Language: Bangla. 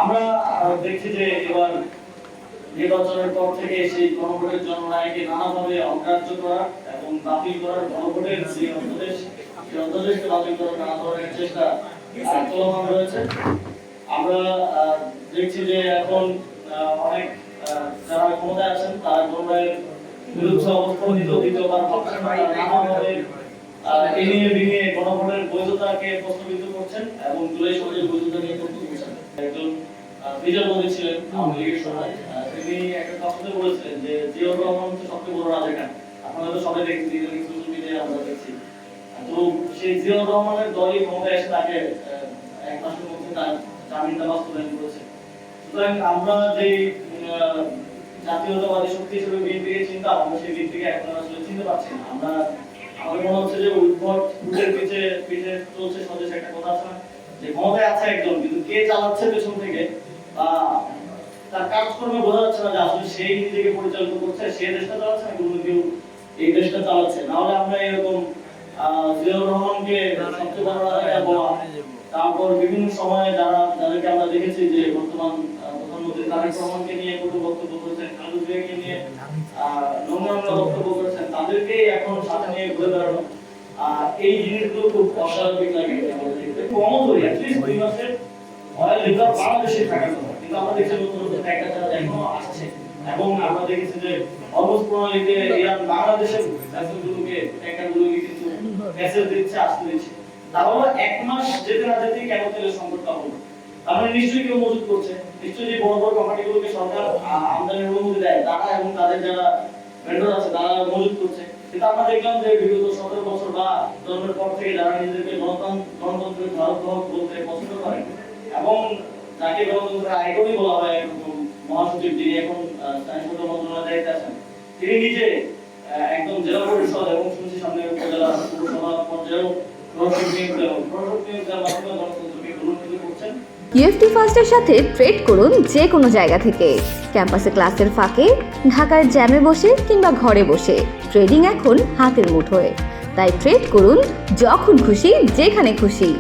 আমরা দেখছি যে এবার নির্বাচনের পর থেকে সেই গণভোটের জননায়ককে নানাভাবে অগ্রাহ্য করা এবং বাতিল করার গণভোটের যে অধ্যাদেশকে বাতিল করার নানা ধরনের চেষ্টা চলমান রয়েছে। আমরা দেখছি যে এখন অনেক যারা ক্ষমতায় আছেন তারা গণভোটের বিরুদ্ধে অবস্থান নিতে দ্বিতীয়বার ভাবছেন নানাভাবে এনিয়ে বিনিয়ে গণভোটের বৈধতাকে প্রশ্নবিদ্ধ করছেন এবং জুলাই সনদের বৈধতা নিয়ে প্রশ্ন করছেন। একজন বিচারপতি ছিলেন আওয়ামী লীগের সময়, তিনি একটা কথাতে বলেছিলেন যে জিয়াউর রহমান হচ্ছে সবচেয়ে বড় রাজাকার। আপনারা তো সবাই দেখছি, সোশ্যাল মিডিয়ায় আমরা দেখছি। তো সেই জিয়াউর রহমানের দলই ক্ষমতায় এসে তাকে এক মাসের মধ্যে তার জামিনটা বাস্তবায়ন করেছে। সুতরাং আমরা যে জাতীয়তাবাদী শক্তি হিসেবে বিএনপিকে চিন্তা, আমরা সেই বিএনপিকে এখন আসলে চিনতে পারছি না। আমার মনে হচ্ছে যে উদ্ভট ভোটের পিছে চলছে স্বদেশ একটা কথা আছে না, যে ক্ষমতায় আছে একজন কিন্তু কে চালাচ্ছে পেছন থেকে বা তার কাজকর্মে বোঝা যাচ্ছে না যে আসলে সেই নিজেকে পরিচালিত করছে, সে দেশটা চালাচ্ছে না কোনো কেউ এই দেশটা চালাচ্ছে। নাহলে আমরা এরকম জিয়াউর রহমানকে সবচেয়ে বড় রাজা বলা, তারপর বিভিন্ন সময়ে যাদেরকে আমরা দেখেছি যে বর্তমান প্রধানমন্ত্রী তারেক রহমানকে নিয়ে কটু বক্তব্য করেছেন, খালেদা জিয়াকে নিয়ে নোংরা বক্তব্য করেছেন, তাদেরকে এখন সাথে নিয়ে ঘুরে বেড়ানো, এই জিনিসগুলো খুব অস্বাভাবিক লাগে। কমন করি অ্যাটলিস্ট 2 মাসের অয়েল রিজার্ভ বাংলাদেশে থাকার কথা, কিন্তু আমরা দেখছি নতুন নতুন ট্যাঙ্কার যারা এখনো আসছে এবং আমরা দেখেছি যে অবস্থ প্রণালীতে ইরান বাংলাদেশের ভ্যাসেলগুলোকে ট্যাঙ্কারগুলোকে কিন্তু মেসেজ দিচ্ছে, আসতে দিচ্ছে। তাহলে 1 মাস যেতে না যেতেই কেন তেলের সংকটটা হলো? তাহলে নিশ্চয়ই কেউ মজুত করছে, নিশ্চয়ই যে বড় বড় কোম্পানিগুলোকে সরকার আমদানির অনুমতি দেয় তারা এবং তাদের যারা ভেন্ডর আছে তারা মজুত করছে। কিন্তু আমরা দেখলাম যে বিগত 17 বছর বা জন্মের পর থেকে যারা নিজেদেরকে গণতন্ত্রের ধারক বাহক বলতে পছন্দ করে এবং যাকে গণতন্ত্রের আইকনই বলা হয় এরকম মহাসচিব, যিনি এখন স্থানীয় মন্ত্রণালয়ের দায়িত্বে আছেন, তিনি নিজে একদম জেলা পরিষদ এবং শুনছি সামনে উপজেলা পৌরসভা পর্যায়েও প্রশাসক নিয়োগ দেওয়ার মাধ্যমে গণতন্ত্রকে গুরুত্ব করছেন। ইউএফটি ফার্স্টের সাথে ট্রেড করুন যে কোনো জায়গা থেকে, ক্যাম্পাসে ক্লাসের ফাঁকে, ঢাকার জ্যামে বসে কিংবা ঘরে বসে। ট্রেডিং এখন হাতের মুঠোয়, তাই ট্রেড করুন যখন খুশি যেখানে খুশি।